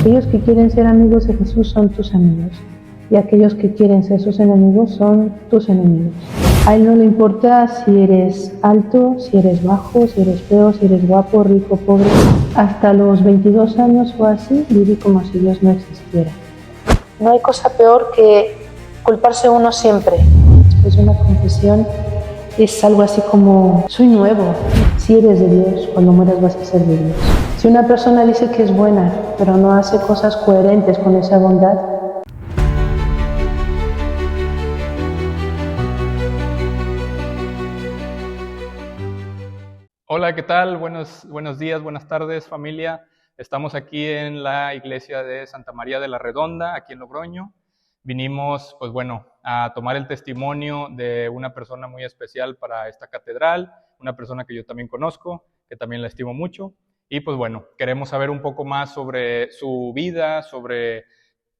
Aquellos que quieren ser amigos de Jesús son tus amigos, y aquellos que quieren ser sus enemigos son tus enemigos. A Él no le importa si eres alto, si eres bajo, si eres feo, si eres guapo, rico, pobre. Hasta los 22 años o así viví como si Dios no existiera. No hay cosa peor que culparse uno siempre. Después de una confesión es algo así como: soy nuevo. Si eres de Dios, cuando mueras vas a ser de Dios. Si una persona dice que es buena, pero no hace cosas coherentes con esa bondad, Hola, ¿qué tal? Buenos días, buenas tardes, familia. Estamos aquí en la iglesia de Santa María de la Redonda, aquí en Logroño. Vinimos, pues bueno, a tomar el testimonio de una persona muy especial para esta catedral, una persona que yo también conozco, que también la estimo mucho. Y pues bueno, queremos saber un poco más sobre su vida, sobre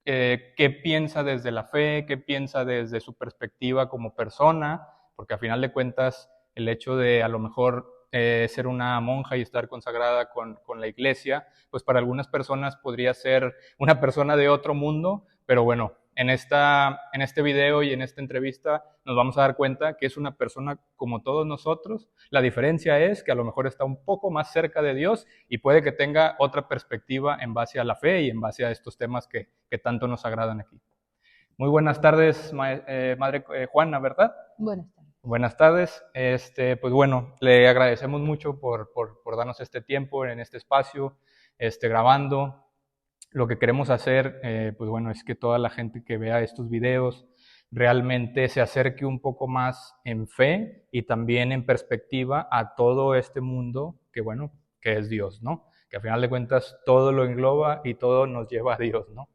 qué piensa desde la fe, qué piensa desde su perspectiva como persona, porque a final de cuentas el hecho de a lo mejor ser una monja y estar consagrada con la iglesia, pues para algunas personas podría ser una persona de otro mundo, pero bueno, en este video y en esta entrevista nos vamos a dar cuenta que es una persona como todos nosotros. La diferencia es que a lo mejor está un poco más cerca de Dios y puede que tenga otra perspectiva en base a la fe y en base a estos temas que tanto nos agradan aquí. Muy buenas tardes, Madre Juana, ¿verdad? buenas tardes. Buenas tardes. Pues bueno, le agradecemos mucho por darnos este tiempo en este espacio, grabando. Lo que queremos hacer, pues bueno, es que toda la gente que vea estos videos realmente se acerque un poco más en fe y también en perspectiva a todo este mundo que, bueno, que es Dios, ¿no? Que a final de cuentas todo lo engloba y todo nos lleva a Dios, ¿no?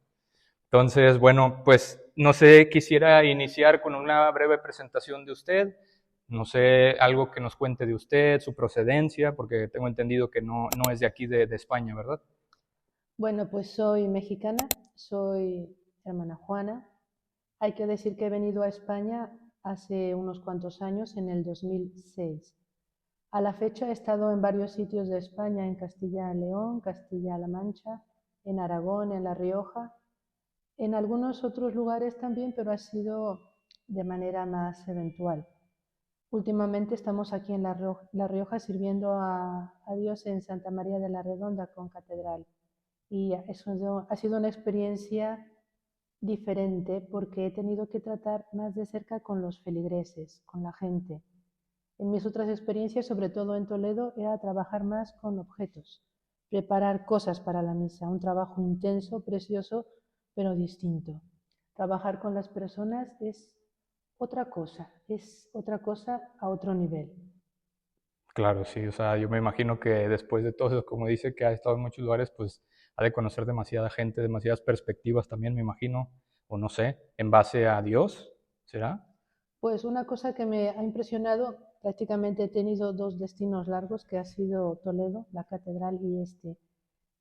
Entonces, bueno, pues no sé, quisiera iniciar con una breve presentación de usted. No sé, algo que nos cuente de usted, su procedencia, porque tengo entendido que no es de aquí, de España, ¿verdad? Bueno, pues soy mexicana, soy hermana Juana. Hay que decir que he venido a España hace unos cuantos años, en el 2006. A la fecha he estado en varios sitios de España: en Castilla y León, Castilla-La Mancha, en Aragón, en La Rioja, en algunos otros lugares también, pero ha sido de manera más eventual. Últimamente estamos aquí en La Rioja sirviendo a Dios en Santa María de la Redonda con catedral. Y eso ha sido una experiencia diferente, porque he tenido que tratar más de cerca con los feligreses, con la gente. En mis otras experiencias, sobre todo en Toledo, era trabajar más con objetos, preparar cosas para la misa, un trabajo intenso, precioso, pero distinto. Trabajar con las personas es otra cosa a otro nivel. Claro, sí, o sea, yo me imagino que después de todo eso, como dice, que ha estado en muchos lugares, pues ha de conocer demasiada gente, demasiadas perspectivas también, me imagino, o no sé, en base a Dios, ¿será? Pues una cosa que me ha impresionado: prácticamente he tenido dos destinos largos, que ha sido Toledo, la catedral, y este.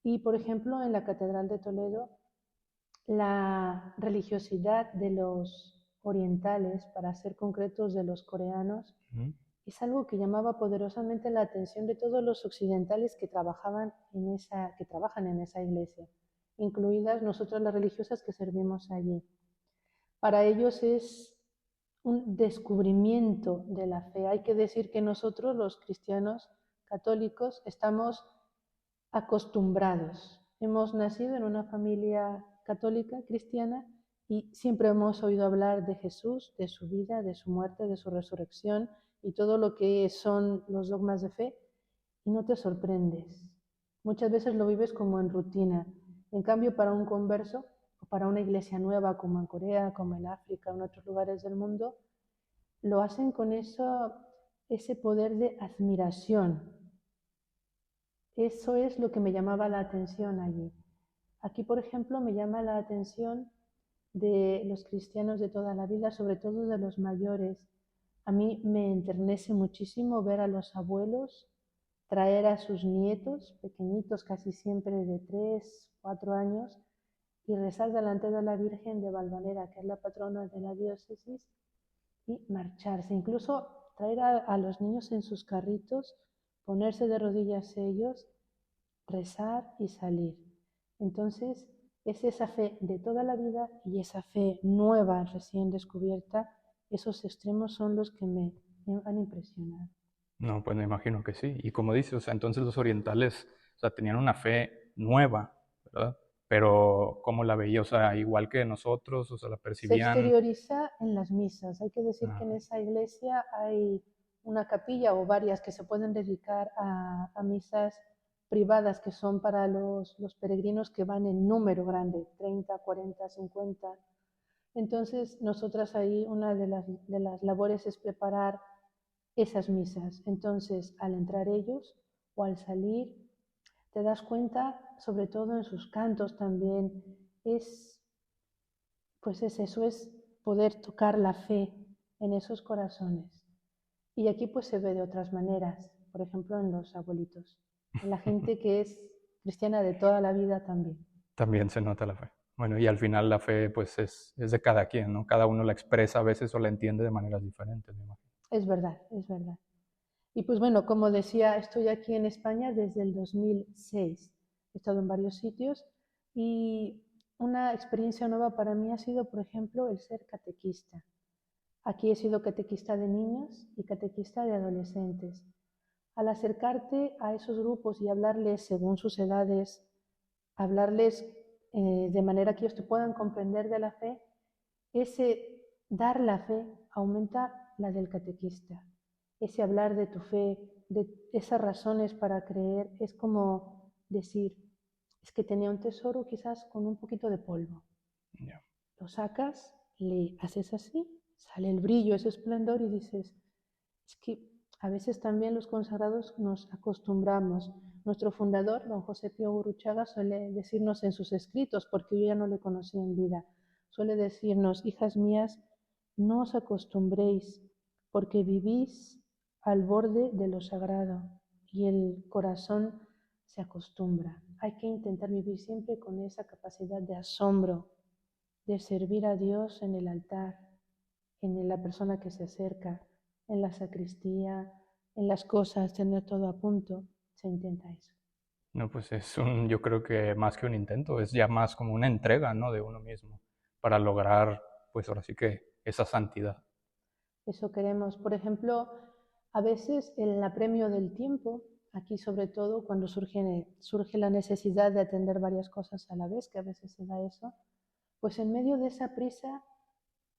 Y por ejemplo, en la catedral de Toledo, la religiosidad de los orientales, para ser concretos de los coreanos, Ujú. es algo que llamaba poderosamente la atención de todos los occidentales que trabajan en esa iglesia, incluidas nosotros las religiosas que servimos allí. Para ellos es un descubrimiento de la fe. Hay que decir que nosotros, los cristianos católicos, estamos acostumbrados. Hemos nacido en una familia católica, cristiana, y siempre hemos oído hablar de Jesús, de su vida, de su muerte, de su resurrección y todo lo que son los dogmas de fe, y no te sorprendes. Muchas veces lo vives como en rutina. En cambio, para un converso o para una iglesia nueva, como en Corea, como en África o en otros lugares del mundo, lo hacen con ese poder de admiración. Eso es lo que me llamaba la atención allí. Aquí, por ejemplo, me llama la atención de los cristianos de toda la vida, sobre todo de los mayores. A mí me enternece muchísimo ver a los abuelos traer a sus nietos pequeñitos, casi siempre de 3, 4 años, y rezar delante de la Virgen de Valvanera, que es la patrona de la diócesis, y marcharse. Incluso traer a los niños en sus carritos, ponerse de rodillas ellos, rezar y salir. Entonces, Es esa fe de toda la vida y esa fe nueva, recién descubierta. Esos extremos son los que me han impresionado. No, pues me imagino que sí. Y como dices, o sea, entonces los orientales, o sea, tenían una fe nueva, ¿verdad? Pero ¿cómo la veía? O sea, igual que nosotros, o sea, la Se percibían. exterioriza en las misas. Hay que decir que Ah, en esa iglesia hay una capilla o varias que se pueden dedicar a misas privadas que son para los peregrinos que van en número grande, 30, 40, 50. Entonces, nosotras ahí una de las labores es preparar esas misas. Entonces, al entrar ellos o al salir, te das cuenta, sobre todo en sus cantos también, pues es eso, es poder tocar la fe en esos corazones. Y aquí pues se ve de otras maneras, por ejemplo en los abuelitos, en la gente que es cristiana de toda la vida también. también se nota la fe. Bueno, y al final la fe, pues es de cada quien, ¿no? Cada uno la expresa a veces o la entiende de maneras diferentes, me imagino. Es verdad, es verdad. Y pues bueno, como decía, estoy aquí en España desde el 2006. He estado en varios sitios y una experiencia nueva para mí ha sido, por ejemplo, el ser catequista. Aquí he sido catequista de niños y catequista de adolescentes. Al acercarte a esos grupos y hablarles según sus edades, hablarles de manera que ellos te puedan comprender de la fe, ese dar la fe aumenta la del catequista. Ese hablar de tu fe, de esas razones para creer, es como decir, es que tenía un tesoro quizás con un poquito de polvo. Ya. Lo sacas, le haces así, sale el brillo, ese esplendor y dices, es que a veces también los consagrados nos acostumbramos. Nuestro fundador, don José Pío Gurruchaga, suele decirnos en sus escritos, porque yo ya no le conocí en vida, suele decirnos, hijas mías, no os acostumbréis, porque vivís al borde de lo sagrado y el corazón se acostumbra. Hay que intentar vivir siempre con esa capacidad de asombro, de servir a Dios en el altar, en la persona que se acerca, en la sacristía, en las cosas, tener todo a punto. Se intenta eso. No, pues yo creo que más que un intento, es ya más como una entrega, ¿no? De uno mismo para lograr, pues ahora sí que esa santidad. Eso queremos. Por ejemplo, a veces en el apremio del tiempo, aquí sobre todo cuando surge la necesidad de atender varias cosas a la vez, que a veces se da eso, pues en medio de esa prisa,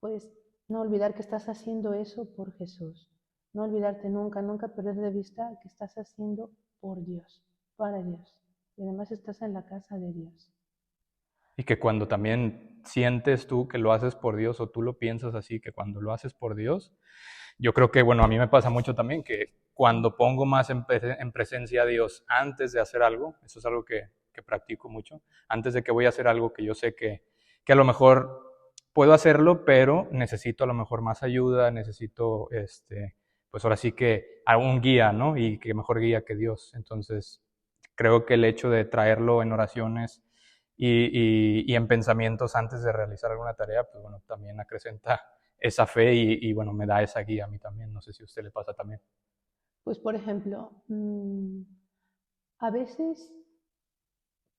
pues no olvidar que estás haciendo eso por Jesús. No olvidarte nunca, nunca perder de vista que estás haciendo por Dios, para Dios. Y además estás en la casa de Dios. Y que cuando también sientes tú que lo haces por Dios o tú lo piensas así, que cuando lo haces por Dios, yo creo que, bueno, a mí me pasa mucho también que cuando pongo más en presencia a Dios antes de hacer algo, eso es algo que practico mucho, antes de que voy a hacer algo que yo sé que a lo mejor puedo hacerlo, pero necesito a lo mejor más ayuda, necesito, pues ahora sí que algún guía, ¿no? Y que mejor guía que Dios. Entonces, creo que el hecho de traerlo en oraciones y en pensamientos antes de realizar alguna tarea, pues bueno, también acrecenta esa fe y bueno, me da esa guía a mí también. No sé si a usted le pasa también. Pues por ejemplo, a veces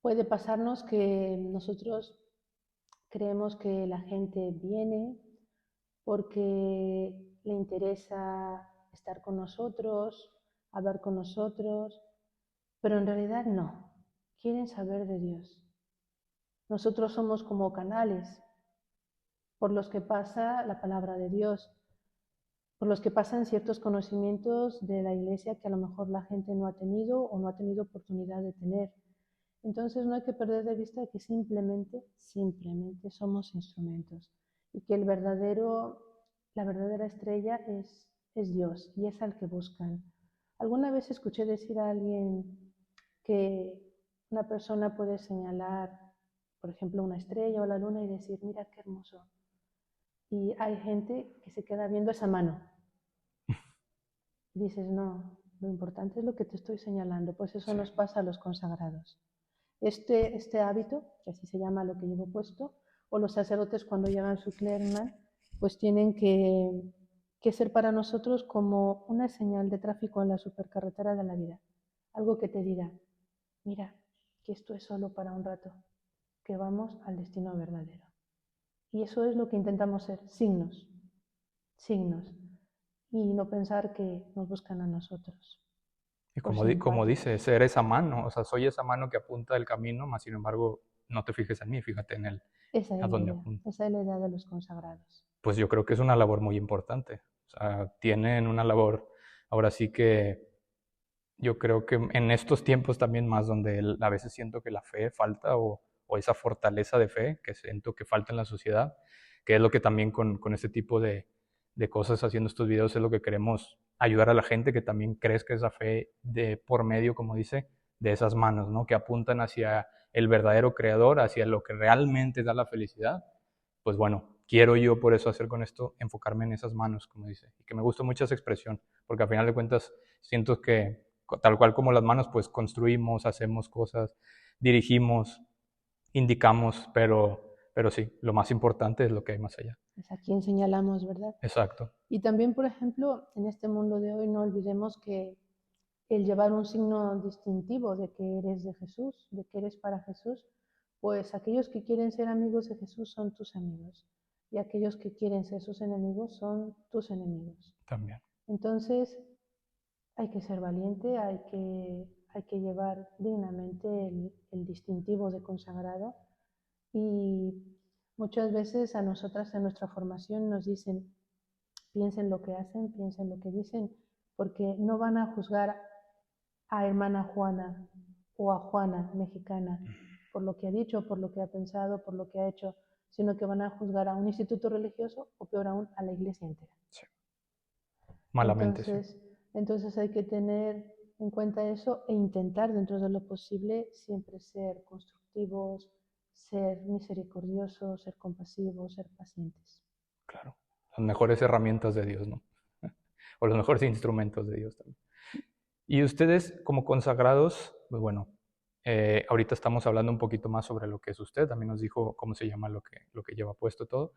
puede pasarnos que nosotros creemos que la gente viene porque le interesa estar con nosotros, hablar con nosotros, pero en realidad no. Quieren saber de Dios. Nosotros somos como canales por los que pasa la palabra de Dios, por los que pasan ciertos conocimientos de la iglesia que a lo mejor la gente no ha tenido o no ha tenido oportunidad de tener. Entonces no hay que perder de vista que simplemente somos instrumentos y que la verdadera estrella es Dios y es al que buscan. Alguna vez escuché decir a alguien que una persona puede señalar, por ejemplo, una estrella o la luna y decir, mira qué hermoso. Y hay gente que se queda viendo esa mano. Y dices, no, lo importante es lo que te estoy señalando. Pues eso Sí. nos pasa a los consagrados. Este hábito, que así se llama lo que llevo puesto, o los sacerdotes cuando llevan su clerman, pues tienen que ser para nosotros como una señal de tráfico en la supercarretera de la vida. Algo que te diga, mira, que esto es solo para un rato. que vamos al destino verdadero. Y eso es lo que intentamos ser, signos, y no pensar que nos buscan a nosotros. Y Por como simpáticos. dice, ser esa mano, o sea, soy esa mano que apunta el camino, más sin embargo, no te fijes en mí, fíjate en él, Esa a es la dónde idea, apunta. esa es la idea de los consagrados. Pues yo creo que es una labor muy importante. O sea, tienen una labor, ahora sí que yo creo que en estos tiempos también más donde a veces siento que la fe falta o esa fortaleza de fe que siento que falta en la sociedad, que es lo que también con este tipo de cosas haciendo estos videos es lo que queremos ayudar a la gente que también crezca esa fe de por medio, como dice, de esas manos, ¿no? Que apuntan hacia el verdadero creador, hacia lo que realmente da la felicidad. Pues bueno, quiero yo por eso hacer con esto, enfocarme en esas manos, como dice, y que me gusta mucho esa expresión, porque al final de cuentas siento que tal cual como las manos, pues construimos, hacemos cosas, dirigimos, indicamos, pero sí, lo más importante es lo que hay más allá. Es a quien señalamos, ¿verdad? Exacto. Y también, por ejemplo, en este mundo de hoy no olvidemos que el llevar un signo distintivo de que eres de Jesús, de que eres para Jesús, pues aquellos que quieren ser amigos de Jesús son tus amigos y aquellos que quieren ser sus enemigos son tus enemigos. También. Entonces hay que ser valiente, hay que llevar dignamente el distintivo de consagrado y muchas veces a nosotras en nuestra formación nos dicen, piensen lo que hacen, piensen lo que dicen, porque no van a juzgar a hermana Juana o a Juana mexicana por lo que ha dicho, por lo que ha pensado, por lo que ha hecho, sino que van a juzgar a un instituto religioso o peor aún a la iglesia entera. Sí. Malamente, sí. Entonces hay que tener en cuenta eso e intentar dentro de lo posible siempre ser constructivos, ser misericordiosos, ser compasivos, ser pacientes. Claro. Las mejores herramientas de Dios, ¿no? O los mejores instrumentos de Dios también. Y ustedes como consagrados, pues bueno, ahorita estamos hablando un poquito más sobre lo que es usted, también nos dijo cómo se llama lo que lleva puesto todo,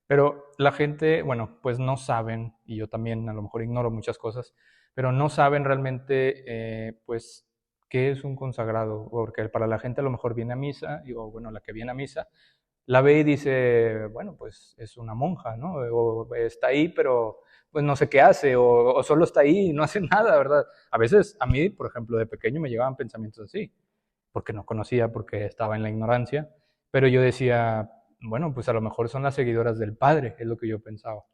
pero la gente, bueno, pues no saben, y yo también a lo mejor ignoro muchas cosas, pero no saben realmente, pues, qué es un consagrado, porque para la gente a lo mejor viene a misa, digo, bueno, la que viene a misa, la ve y dice, bueno, pues es una monja, ¿no? O está ahí, pero pues no sé qué hace, o solo está ahí y no hace nada, ¿verdad? A veces a mí, por ejemplo, de pequeño me llegaban pensamientos así, porque no conocía, porque estaba en la ignorancia, pero yo decía, bueno, pues a lo mejor son las seguidoras del Padre, es lo que yo pensaba,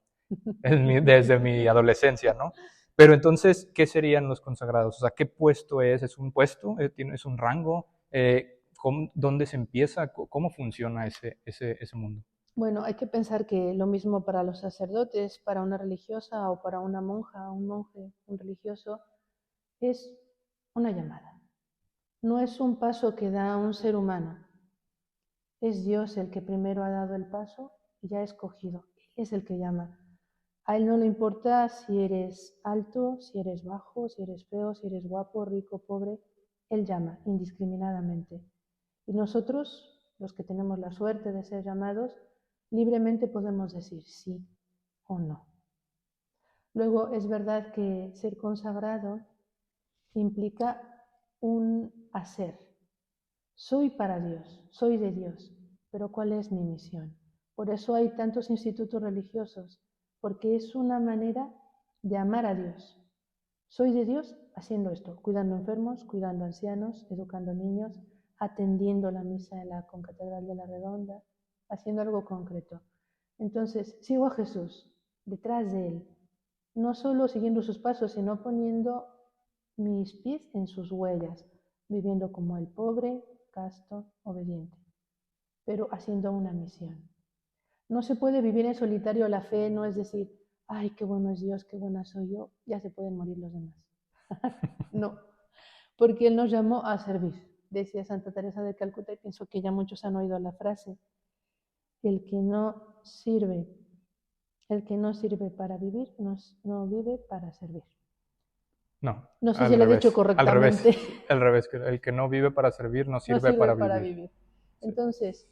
desde mi adolescencia, ¿no? Pero entonces, ¿qué serían los consagrados? O sea, ¿qué puesto es? ¿Es un puesto? ¿Es un rango? ¿Dónde se empieza? ¿Cómo funciona ese mundo? Bueno, hay que pensar que lo mismo para los sacerdotes, para una religiosa o para una monja, un monje, un religioso, es una llamada. No es un paso que da un ser humano. Es Dios el que primero ha dado el paso y ya ha escogido. Él es el que llama. A Él no le importa si eres alto, si eres bajo, si eres feo, si eres guapo, rico, pobre. Él llama indiscriminadamente. Y nosotros, los que tenemos la suerte de ser llamados, libremente podemos decir sí o no. Luego, es verdad que ser consagrado implica un hacer. Soy para Dios, soy de Dios, pero ¿cuál es mi misión? Por eso hay tantos institutos religiosos, porque es una manera de amar a Dios. Soy de Dios haciendo esto, cuidando enfermos, cuidando ancianos, educando niños, atendiendo la misa en la Concatedral de la Redonda, haciendo algo concreto. Entonces, sigo a Jesús, detrás de Él, no solo siguiendo sus pasos, sino poniendo mis pies en sus huellas, viviendo como el pobre, casto, obediente, pero haciendo una misión. No se puede vivir en solitario la fe, no es decir, ay, qué bueno es Dios, qué buena soy yo, ya se pueden morir los demás. No, porque Él nos llamó a servir. Decía Santa Teresa de Calcuta, y pienso que ya muchos han oído la frase, el que no sirve, el que no sirve para vivir, no vive para servir. No, No sé si al lo he dicho revés, al revés, correctamente. al revés, que el que no vive para servir no No sirve sirve para para vivir. vivir. Sí. Entonces,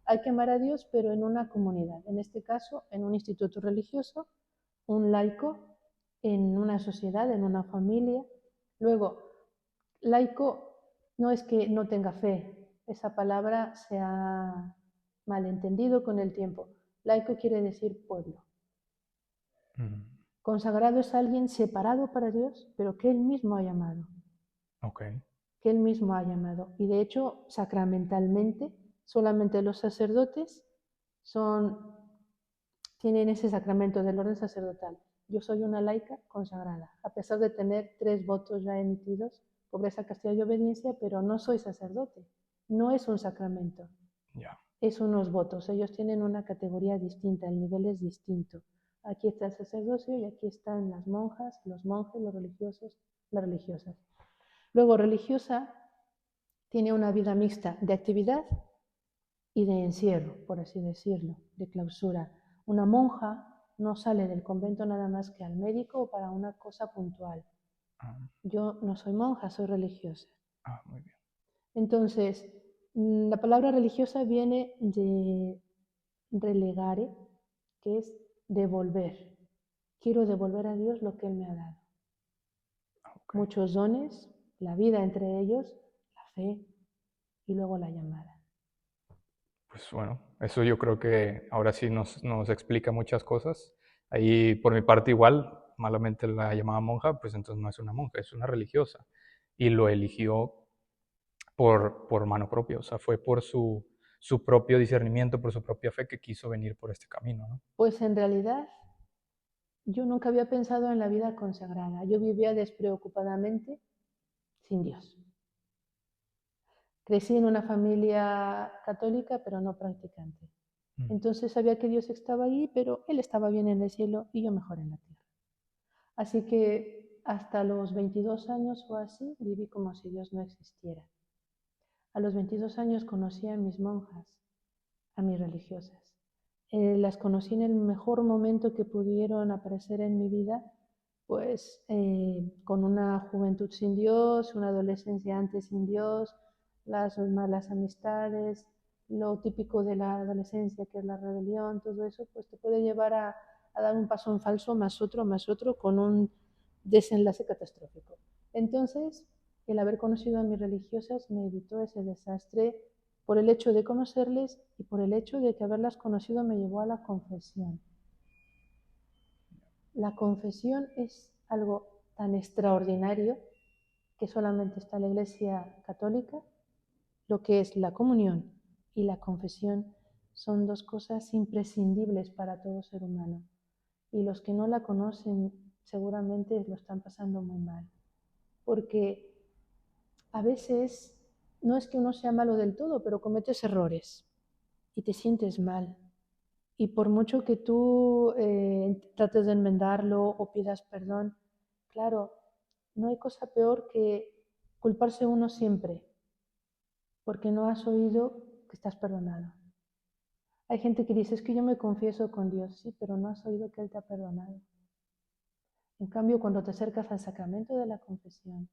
hay que amar a Dios, pero en una comunidad, en este caso, en un instituto religioso, un laico, en una sociedad, en una familia. Luego, laico no es que no tenga fe, esa palabra se ha malentendido con el tiempo. Laico quiere decir pueblo. Consagrado es alguien separado para Dios, pero que Él mismo ha llamado. Okay. Que Él mismo ha llamado. Y de hecho, sacramentalmente, solamente los sacerdotes tienen ese sacramento del orden sacerdotal. Yo soy una laica consagrada, a pesar de tener 3 votos ya emitidos, pobreza, castidad y obediencia, pero no soy sacerdote. No es un sacramento. Yeah. Es unos votos. Ellos tienen una categoría distinta, el nivel es distinto. Aquí está el sacerdocio y aquí están las monjas, los monjes, los religiosos, las religiosas. Luego, religiosa tiene una vida mixta de actividad y de encierro, por así decirlo, de clausura. Una monja no sale del convento nada más que al médico o para una cosa puntual. Yo no soy monja, soy religiosa. Muy bien. Entonces, la palabra religiosa viene de relegare, que es devolver. Quiero devolver a Dios lo que Él me ha dado. Okay. Muchos dones, la vida entre ellos, la fe y luego la llamada. Pues bueno, eso yo creo que ahora sí nos explica muchas cosas. Ahí por mi parte igual, malamente la llamaba monja, pues entonces no es una monja, es una religiosa. Y lo eligió por mano propia, o sea, fue por su propio discernimiento, por su propia fe que quiso venir por este camino, ¿no? Pues en realidad yo nunca había pensado en la vida consagrada. Yo vivía despreocupadamente sin Dios. Crecí en una familia católica, pero no practicante. Entonces sabía que Dios estaba ahí, pero Él estaba bien en el cielo y yo mejor en la tierra. Así que hasta los 22 años o así viví como si Dios no existiera. A los 22 años conocí a mis monjas, a mis religiosas. Las conocí en el mejor momento que pudieron aparecer en mi vida, pues con una juventud sin Dios, una adolescencia antes sin Dios, las malas amistades, lo típico de la adolescencia, que es la rebelión, todo eso, pues te puede llevar a dar un paso en falso, más otro, con un desenlace catastrófico. Entonces, el haber conocido a mis religiosas me evitó ese desastre por el hecho de conocerles y por el hecho de que haberlas conocido me llevó a la confesión. La confesión es algo tan extraordinario que solamente está en la Iglesia Católica. Lo que es la comunión y la confesión son 2 cosas imprescindibles para todo ser humano. Y los que no la conocen seguramente lo están pasando muy mal. Porque a veces no es que uno sea malo del todo, pero cometes errores y te sientes mal. Y por mucho que tú trates de enmendarlo o pidas perdón, claro, no hay cosa peor que culparse uno siempre, porque no has oído que estás perdonado. Hay gente que dice, es que yo me confieso con Dios, sí, pero no has oído que Él te ha perdonado. En cambio, cuando te acercas al sacramento de la confesión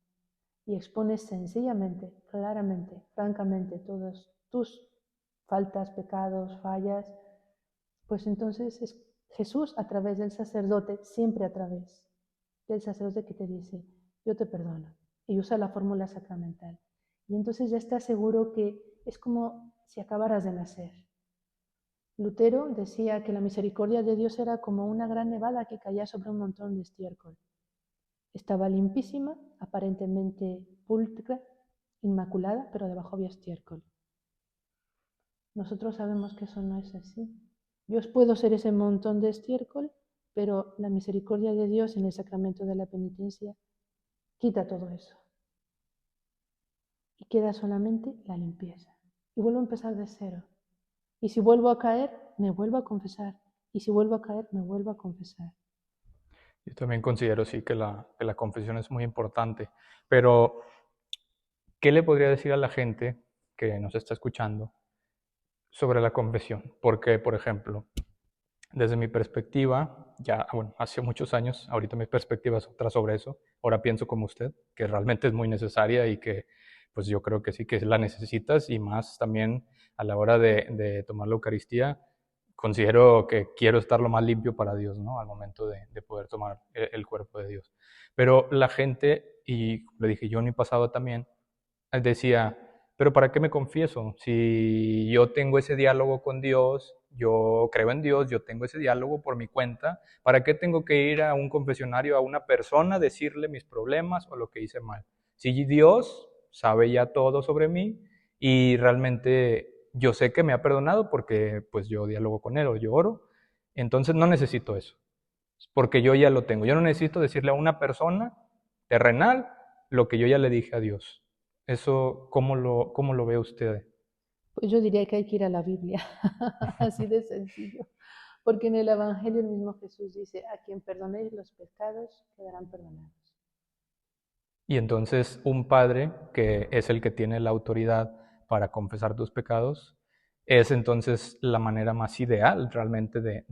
y expones sencillamente, claramente, francamente todas tus faltas, pecados, fallas, pues entonces es Jesús a través del sacerdote, siempre a través del sacerdote que te dice, yo te perdono, y usa la fórmula sacramental. Y entonces ya estás seguro que es como si acabaras de nacer. Lutero decía que la misericordia de Dios era como una gran nevada que caía sobre un montón de estiércol. Estaba limpísima, aparentemente pulcra, inmaculada, pero debajo había estiércol. Nosotros sabemos que eso no es así. Yo puedo ser ese montón de estiércol, pero la misericordia de Dios en el sacramento de la penitencia quita todo eso. Y queda solamente la limpieza. Y vuelvo a empezar de cero. Y si vuelvo a caer, me vuelvo a confesar. Y si vuelvo a caer, me vuelvo a confesar. Yo también considero, sí, que la confesión es muy importante. Pero, ¿qué le podría decir a la gente que nos está escuchando sobre la confesión? Porque, por ejemplo, desde mi perspectiva, ya, bueno, hace muchos años, ahorita mi perspectiva es otra sobre eso. Ahora pienso como usted, que realmente es muy necesaria y que, pues yo creo que sí que la necesitas, y más también a la hora de tomar la Eucaristía, considero que quiero estar lo más limpio para Dios, ¿no? Al momento de poder tomar el cuerpo de Dios. Pero la gente, y le dije yo en mi pasado también, decía, pero ¿para qué me confieso? Si yo tengo ese diálogo con Dios, yo creo en Dios, yo tengo ese diálogo por mi cuenta, ¿para qué tengo que ir a un confesionario, a una persona, decirle mis problemas o lo que hice mal? Si Dios sabe ya todo sobre mí y realmente yo sé que me ha perdonado porque pues yo dialogo con Él o yo oro, entonces no necesito eso, porque yo ya lo tengo. Yo no necesito decirle a una persona terrenal lo que yo ya le dije a Dios. Eso, cómo lo ve usted? Pues yo diría que hay que ir a la Biblia, así de sencillo. Porque en el Evangelio el mismo Jesús dice, a quien perdonéis los pecados, quedarán perdonados. Y entonces un padre, que es el que tiene la autoridad para confesar tus pecados, es entonces la manera más ideal realmente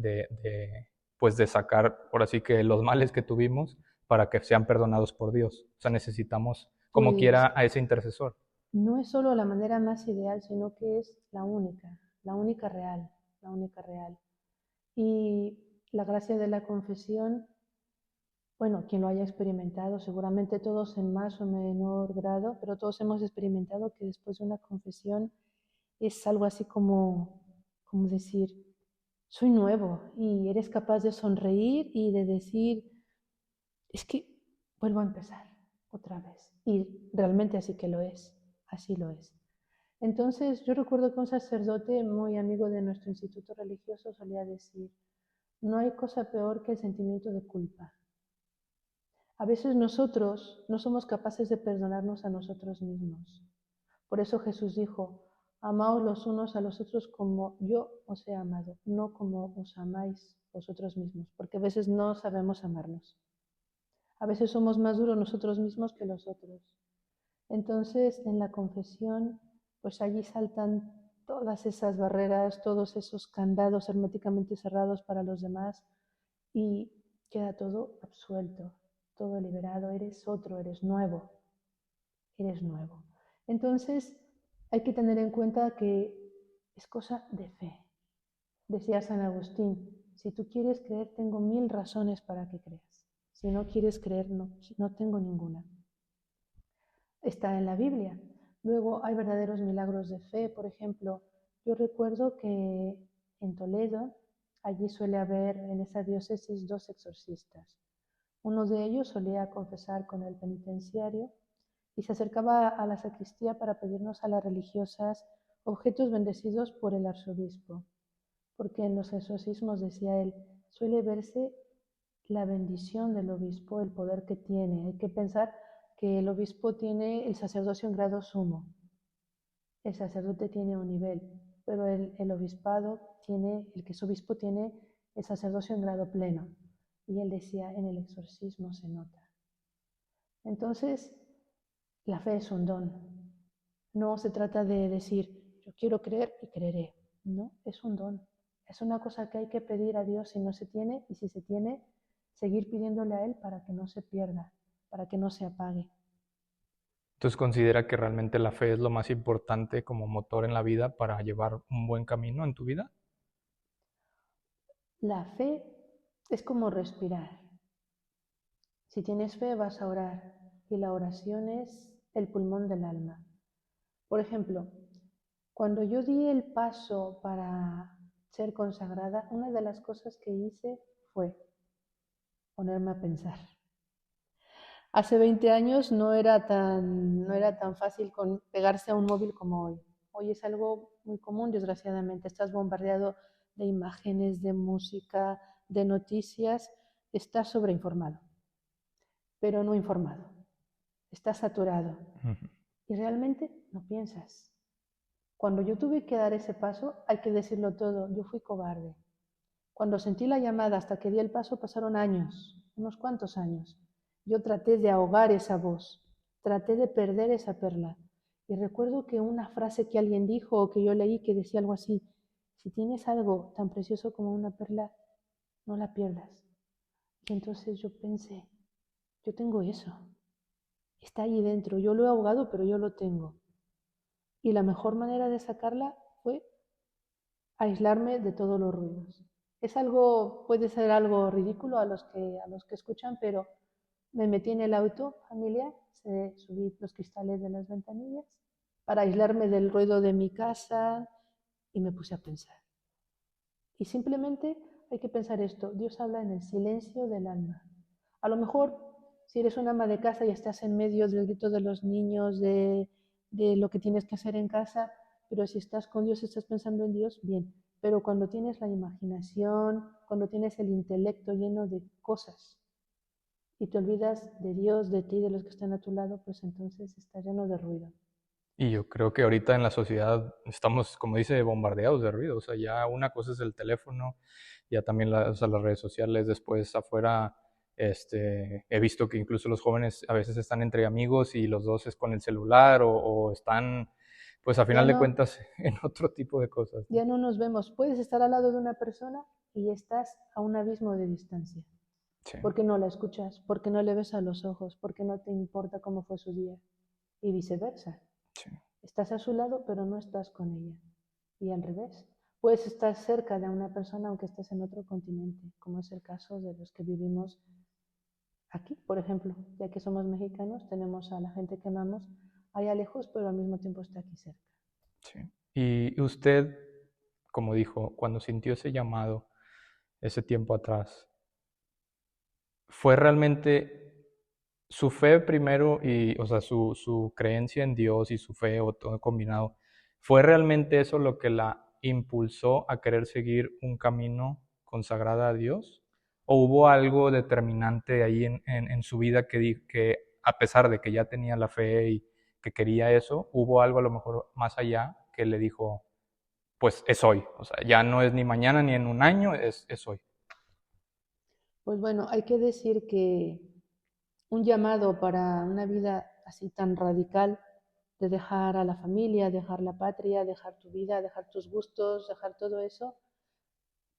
pues de sacar, por así que los males que tuvimos para que sean perdonados por Dios. O sea, necesitamos como Pues quiera a ese intercesor. no es solo la manera más ideal, sino que es la única real, la única real. Y la gracia de la confesión, bueno, quien lo haya experimentado, seguramente todos en más o menor grado, pero todos hemos experimentado que después de una confesión es algo así como decir, soy nuevo y eres capaz de sonreír y de decir, es que vuelvo a empezar otra vez. Y realmente así que lo es, así lo es. Entonces yo recuerdo que un sacerdote muy amigo de nuestro instituto religioso solía decir, no hay cosa peor que el sentimiento de culpa. A veces nosotros no somos capaces de perdonarnos a nosotros mismos. Por eso Jesús dijo, amaos los unos a los otros como yo os he amado, no como os amáis vosotros mismos, porque a veces no sabemos amarnos. A veces somos más duros nosotros mismos que los otros. Entonces, en la confesión, pues allí saltan todas esas barreras, todos esos candados herméticamente cerrados para los demás y queda todo absuelto, todo liberado. Eres otro, eres nuevo, eres nuevo. Entonces, hay que tener en cuenta que es cosa de fe. Decía San Agustín, si tú quieres creer, tengo 1000 razones para que creas. Si no quieres creer, no tengo ninguna. Está en la Biblia. Luego hay verdaderos milagros de fe. Por ejemplo, yo recuerdo que en Toledo, allí suele haber en esa diócesis 2 exorcistas. Uno de ellos solía confesar con el penitenciario y se acercaba a la sacristía para pedirnos a las religiosas objetos bendecidos por el arzobispo, porque en los exorcismos, decía él, suele verse la bendición del obispo, el poder que tiene. Hay que pensar que el obispo tiene el sacerdocio en grado sumo, el sacerdote tiene un nivel, pero el obispado tiene, el que es obispo tiene el sacerdocio en grado pleno. Y él decía, en el exorcismo se nota. Entonces, la fe es un don. No se trata de decir, yo quiero creer y creeré. No, es un don. Es una cosa que hay que pedir a Dios si no se tiene, y si se tiene, seguir pidiéndole a Él para que no se pierda, para que no se apague. Entonces considera que realmente la fe es lo más importante como motor en la vida para llevar un buen camino en tu vida. La fe es como respirar. Si tienes fe vas a orar y la oración es el pulmón del alma. Por ejemplo, cuando yo di el paso para ser consagrada, una de las cosas que hice fue ponerme a pensar. Hace 20 años no era tan fácil pegarse a un móvil como hoy. Hoy es algo muy común, desgraciadamente. Estás bombardeado de imágenes, de música, de noticias. Estás sobreinformado, pero no informado. Estás saturado Ujú. y realmente no piensas. Cuando yo tuve que dar ese paso, hay que decirlo todo, yo fui cobarde. Cuando sentí la llamada hasta que di el paso pasaron años, unos cuantos años. Yo traté de ahogar esa voz, traté de perder esa perla. Y recuerdo que una frase que alguien dijo o que yo leí que decía algo así, si tienes algo tan precioso como una perla, no la pierdas. Y entonces yo pensé, yo tengo eso, está ahí dentro, yo lo he ahogado, pero yo lo tengo. Y la mejor manera de sacarla fue aislarme de todos los ruidos. Es algo, puede ser algo ridículo a los que escuchan, pero me metí en el auto familiar, subí los cristales de las ventanillas, para aislarme del ruido de mi casa, y me puse a pensar. Y simplemente hay que pensar esto, Dios habla en el silencio del alma. A lo mejor, si eres una ama de casa y estás en medio del grito de los niños, de lo que tienes que hacer en casa, pero si estás con Dios, estás pensando en Dios, bien. Pero cuando tienes la imaginación, cuando tienes el intelecto lleno de cosas y te olvidas de Dios, de ti, de los que están a tu lado, pues entonces está lleno de ruido. Y yo creo que ahorita en la sociedad estamos, como dice, bombardeados de ruido. O sea, ya una cosa es el teléfono, ya también o sea, las redes sociales, después afuera, he visto que incluso los jóvenes a veces están entre amigos y los dos es con el celular o están, pues a Ya final de no, cuentas, en otro tipo de cosas, ¿no? ya no nos vemos. Puedes estar al lado de una persona y estás a un abismo de distancia. Sí, Porque no la escuchas, porque no le ves a los ojos, porque no te importa cómo fue su día. Y viceversa. sí. Estás a su lado, pero no estás con ella. Y al revés. Puedes estar cerca de una persona aunque estés en otro continente, como es el caso de los que vivimos aquí, por ejemplo. Ya que somos mexicanos, tenemos a la gente que amamos allá lejos, pero al mismo tiempo está aquí cerca. Sí. Y usted, como dijo, cuando sintió ese llamado, ese tiempo atrás, ¿fue realmente su fe primero y, o sea, su creencia en Dios y su fe o todo combinado, fue realmente eso lo que la impulsó a querer seguir un camino consagrado a Dios? ¿O hubo algo determinante ahí en su vida que a pesar de que ya tenía la fe y que quería eso, hubo algo a lo mejor más allá que le dijo, pues es hoy, o sea, ya no es ni mañana ni en un año, es hoy? Pues bueno, hay que decir que un llamado para una vida así tan radical de dejar a la familia, dejar la patria, dejar tu vida, dejar tus gustos, dejar todo eso,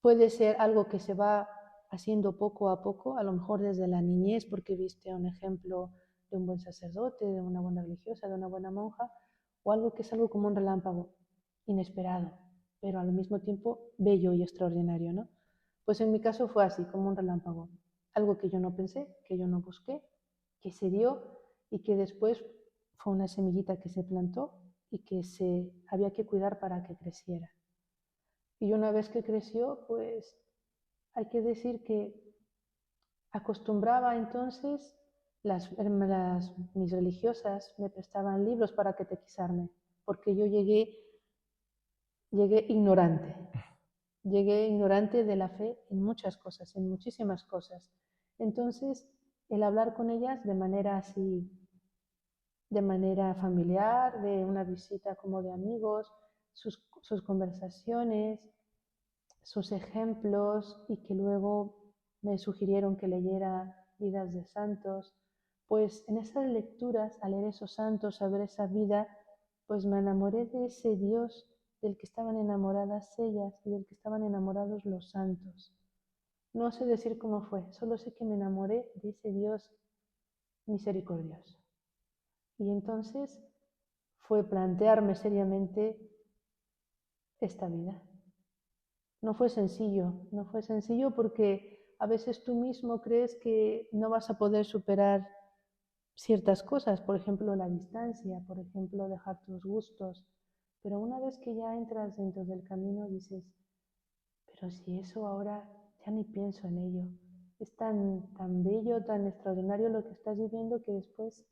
puede ser algo que se va haciendo poco a poco, a lo mejor desde la niñez, porque viste un ejemplo de un buen sacerdote, de una buena religiosa, de una buena monja, o algo que es algo como un relámpago, inesperado, pero al mismo tiempo bello y extraordinario, ¿no? Pues en mi caso fue así, como un relámpago, algo que yo no pensé, que yo no busqué, que se dio y que después fue una semillita que se plantó y que se había que cuidar para que creciera. Y una vez que creció, pues hay que decir que acostumbraba entonces, mis religiosas me prestaban libros para catequizarme, porque yo llegué ignorante. Llegué ignorante de la fe en muchas cosas, en muchísimas cosas. Entonces, el hablar con ellas de manera así, de manera familiar, de una visita como de amigos, sus conversaciones, sus ejemplos y que luego me sugirieron que leyera vidas de santos, pues en esas lecturas, al leer esos santos, a ver esa vida, pues me enamoré de ese Dios del que estaban enamoradas ellas y del que estaban enamorados los santos. No sé decir cómo fue, solo sé que me enamoré de ese Dios misericordioso. Y entonces fue plantearme seriamente esta vida. No fue sencillo porque a veces tú mismo crees que no vas a poder superar ciertas cosas, por ejemplo la distancia, por ejemplo dejar tus gustos, pero una vez que ya entras dentro del camino dices, pero si eso ahora ya ni pienso en ello, es tan bello, tan extraordinario lo que estás viviendo que después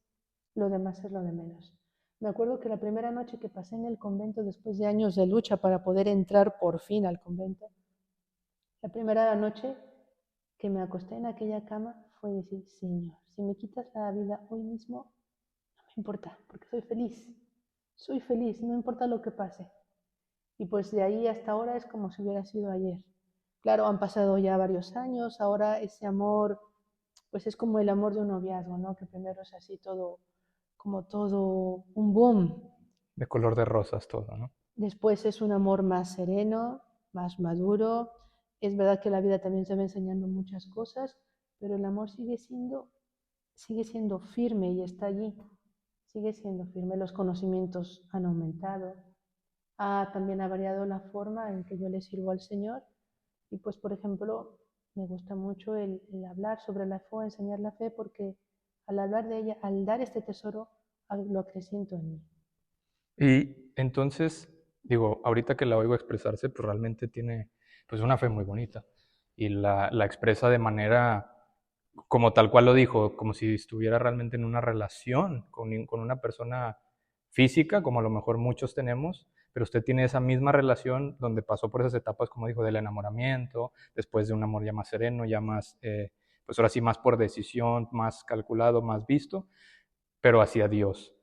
lo demás es lo de menos. Me acuerdo que la primera noche que pasé en el convento, después de años de lucha para poder entrar por fin al convento, la primera noche que me acosté en aquella cama fue decir, Señor, si me quitas la vida hoy mismo, no me importa, porque soy feliz, no importa lo que pase. Y pues de ahí hasta ahora es como si hubiera sido ayer. Claro, han pasado ya varios años, ahora ese amor, pues es como el amor de un noviazgo, ¿no? Que primero es así todo, como todo un boom. De color de rosas todo, ¿no? Después es un amor más sereno, más maduro. Es verdad que la vida también se va enseñando muchas cosas, pero el amor sigue siendo firme y está allí. Sigue siendo firme. Los conocimientos han aumentado. También ha variado la forma en que yo le sirvo al Señor. Y pues, por ejemplo, me gusta mucho el hablar sobre la fe, enseñar la fe, porque al hablar de ella, al dar este tesoro, lo acreciento en mí. Y entonces, digo, ahorita que la oigo expresarse, pues realmente tiene pues una fe muy bonita. Y la expresa de manera, como tal cual lo dijo, como si estuviera realmente en una relación con una persona física, como a lo mejor muchos tenemos, pero usted tiene esa misma relación donde pasó por esas etapas, como dijo, del enamoramiento, después de un amor ya más sereno, ya más, pues ahora sí, más por decisión, más calculado, más visto, pero hacia Dios.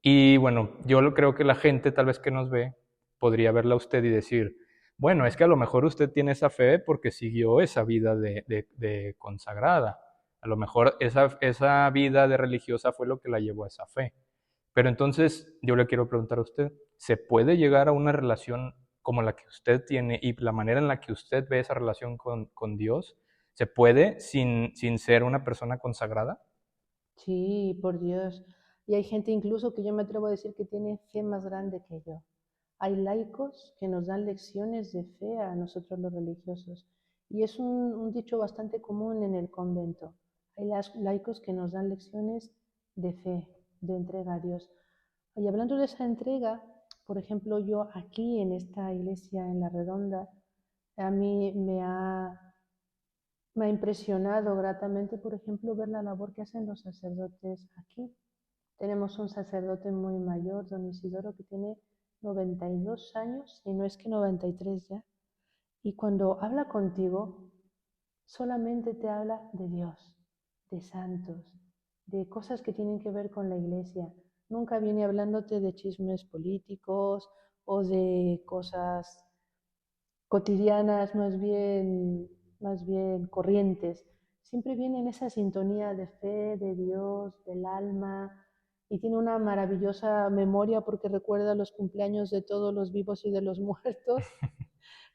Y bueno, creo que la gente tal vez que nos ve podría verla a usted y decir, bueno, es que a lo mejor usted tiene esa fe porque siguió esa vida de consagrada. A lo mejor esa vida de religiosa fue lo que la llevó a esa fe. Pero entonces yo le quiero preguntar a usted, ¿se puede llegar a una relación como la que usted tiene y la manera en la que usted ve esa relación con Dios? ¿Se puede sin ser una persona consagrada? Sí, por Dios. Y hay gente incluso que yo me atrevo a decir que tiene fe más grande que yo. Hay laicos que nos dan lecciones de fe a nosotros los religiosos. Y es un dicho bastante común en el convento. Hay laicos que nos dan lecciones de fe, de entrega a Dios. Y hablando de esa entrega, por ejemplo, yo aquí en esta iglesia en La Redonda, a mí me ha impresionado gratamente, por ejemplo, ver la labor que hacen los sacerdotes aquí. Tenemos un sacerdote muy mayor, don Isidoro, que tiene 92 años, y no es que 93 ya. Y cuando habla contigo, solamente te habla de Dios, de santos, de cosas que tienen que ver con la iglesia. Nunca viene hablándote de chismes políticos o de cosas cotidianas, más bien corrientes. Siempre viene en esa sintonía de fe, de Dios, del alma, y tiene una maravillosa memoria porque recuerda los cumpleaños de todos los vivos y de los muertos,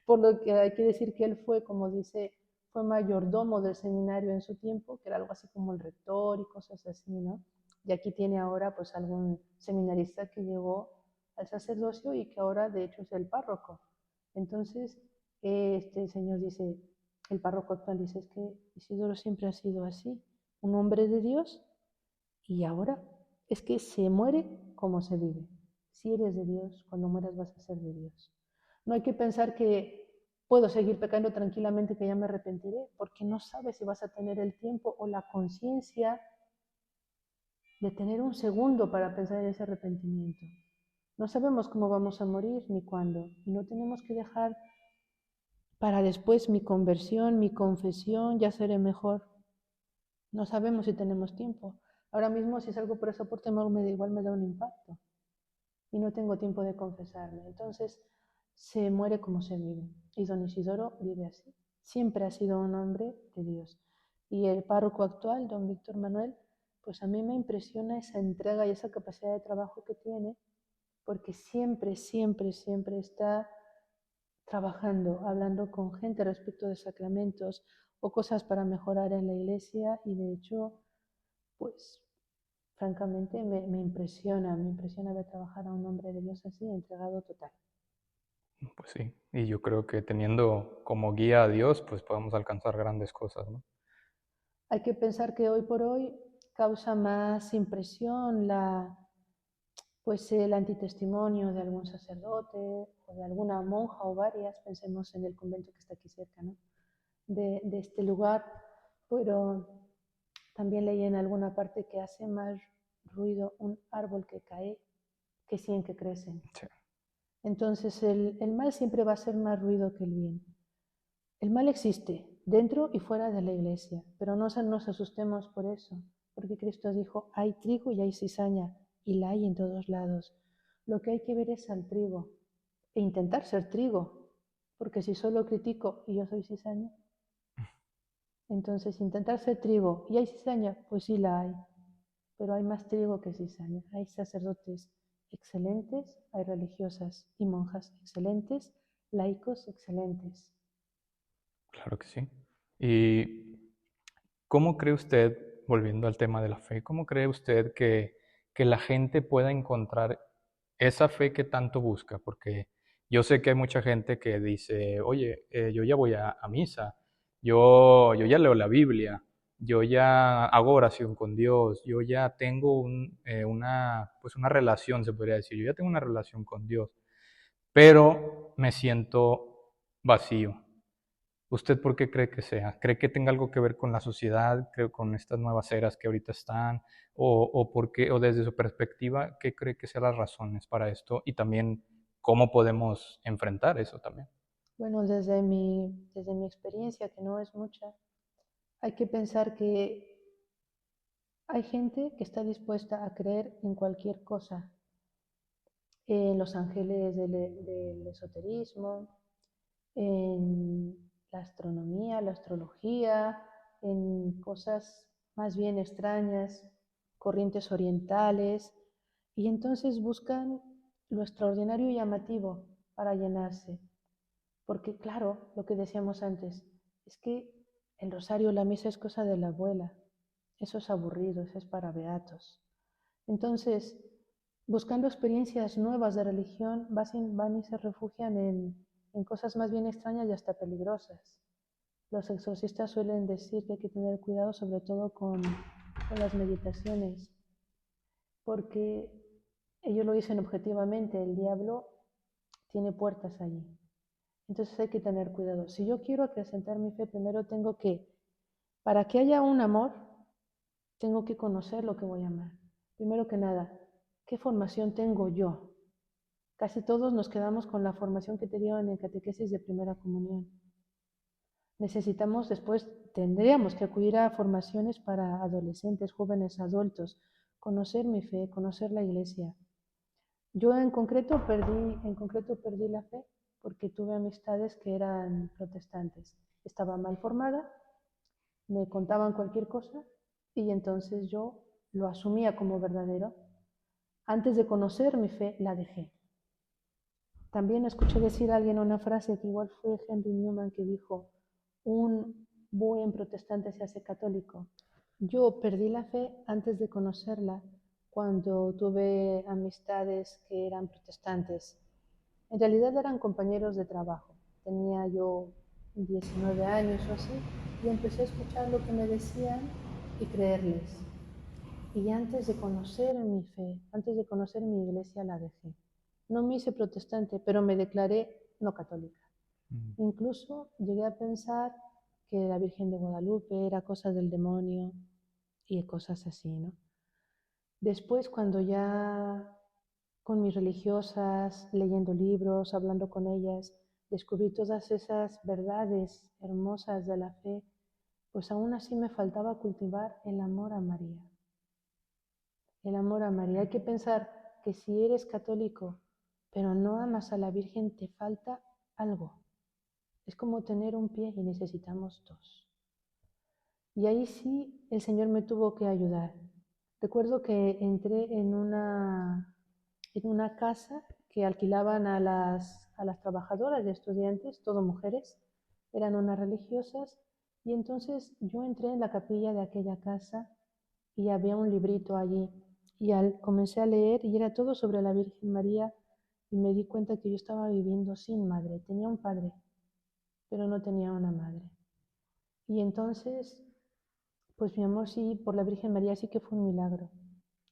por lo que hay que decir que él fue, como dice, fue mayordomo del seminario en su tiempo, que era algo así como el rector y cosas así, ¿no? Y aquí tiene ahora pues algún seminarista que llegó al sacerdocio y que ahora de hecho es el párroco. Entonces, este señor dice, el párroco actual dice, es que Isidoro siempre ha sido así, un hombre de Dios, y ahora es que se muere como se vive. Si eres de Dios, cuando mueras vas a ser de Dios. No hay que pensar que puedo seguir pecando tranquilamente, que ya me arrepentiré, porque no sabes si vas a tener el tiempo o la conciencia de tener un segundo para pensar en ese arrepentimiento. No sabemos cómo vamos a morir ni cuándo, y no tenemos que dejar para después mi conversión, mi confesión, ya seré mejor. No sabemos si tenemos tiempo. Ahora mismo si salgo por esa puerta igual me da un impacto y no tengo tiempo de confesarme. Entonces se muere como se vive. Y don Isidoro vive así. Siempre ha sido un hombre de Dios. Y el párroco actual, don Víctor Manuel, pues a mí me impresiona esa entrega y esa capacidad de trabajo que tiene, porque siempre, siempre, siempre está trabajando, hablando con gente respecto de sacramentos o cosas para mejorar en la iglesia, y de hecho, pues francamente me impresiona ver trabajar a un hombre de Dios así, entregado total. Pues sí, y yo creo que teniendo como guía a Dios, pues podemos alcanzar grandes cosas, ¿no? Hay que pensar que hoy por hoy causa más impresión pues el antitestimonio de algún sacerdote o de alguna monja o varias, pensemos en el convento que está aquí cerca, ¿no? de este lugar, pero también leí en alguna parte que hace más ruido un árbol que cae que 100 que crecen. Sí. Entonces el mal siempre va a ser más ruido que el bien. El mal existe dentro y fuera de la iglesia, pero no nos asustemos por eso, porque Cristo dijo, hay trigo y hay cizaña, y la hay en todos lados. Lo que hay que ver es al trigo e intentar ser trigo, porque si solo critico y yo soy cizaña, entonces intentar ser trigo y hay cizaña, pues sí la hay, pero hay más trigo que cizaña. Hay sacerdotes excelentes, hay religiosas y monjas excelentes, laicos excelentes. Claro que sí. ¿Y cómo cree usted, volviendo al tema de la fe, cómo cree usted que la gente pueda encontrar esa fe que tanto busca? Porque yo sé que hay mucha gente que dice, oye, yo ya voy a misa, yo ya leo la Biblia, yo ya hago oración con Dios, yo ya tengo pues una relación, se podría decir, yo ya tengo una relación con Dios, pero me siento vacío. ¿Usted por qué cree que sea? ¿Cree que tenga algo que ver con la sociedad, creo, con estas nuevas eras que ahorita están? ¿O por qué, o desde su perspectiva, qué cree que sean las razones para esto? Y también, ¿cómo podemos enfrentar eso también? Bueno, desde mi experiencia, que no es mucha, hay que pensar que hay gente que está dispuesta a creer en cualquier cosa, en los ángeles del esoterismo, en la astronomía, la astrología, en cosas más bien extrañas, corrientes orientales, y entonces buscan lo extraordinario y llamativo para llenarse. Porque claro, lo que decíamos antes, es que el rosario, la misa es cosa de la abuela, eso es aburrido, eso es para beatos. Entonces, buscando experiencias nuevas de religión, van y se refugian en cosas más bien extrañas y hasta peligrosas. Los exorcistas suelen decir que hay que tener cuidado sobre todo con las meditaciones, porque ellos lo dicen objetivamente, el diablo tiene puertas allí. Entonces hay que tener cuidado. Si yo quiero acrecentar mi fe, primero tengo que, para que haya un amor, tengo que conocer lo que voy a amar. Primero que nada, ¿qué formación tengo yo? Casi todos nos quedamos con la formación que te dieron en catequesis de primera comunión. Necesitamos después, tendríamos que acudir a formaciones para adolescentes, jóvenes, adultos, conocer mi fe, conocer la iglesia. Yo en concreto perdí la fe porque tuve amistades que eran protestantes. Estaba mal formada, me contaban cualquier cosa y entonces yo lo asumía como verdadero. Antes de conocer mi fe, la dejé. También escuché decir a alguien una frase que igual fue Henry Newman que dijo, un buen protestante se hace católico. Yo perdí la fe antes de conocerla cuando tuve amistades que eran protestantes. En realidad eran compañeros de trabajo. Tenía yo 19 años o así y empecé a escuchar lo que me decían y creerles. Y antes de conocer mi fe, antes de conocer mi iglesia, la dejé. No me hice protestante, pero me declaré no católica. Incluso llegué a pensar que la Virgen de Guadalupe era cosa del demonio y cosas así, ¿no? Después, cuando ya con mis religiosas, leyendo libros, hablando con ellas, descubrí todas esas verdades hermosas de la fe, pues aún así me faltaba cultivar el amor a María. El amor a María. Hay que pensar que si eres católico, pero no amas a la Virgen, te falta algo. Es como tener un pie y necesitamos dos. Y ahí sí el Señor me tuvo que ayudar. Recuerdo que entré en una casa que alquilaban a las trabajadoras y estudiantes, todo mujeres, eran unas religiosas, y entonces yo entré en la capilla de aquella casa y había un librito allí, y comencé a leer y era todo sobre la Virgen María, y me di cuenta que yo estaba viviendo sin madre. Tenía un padre, pero no tenía una madre. Y entonces, pues mi amor sí, por la Virgen María sí que fue un milagro.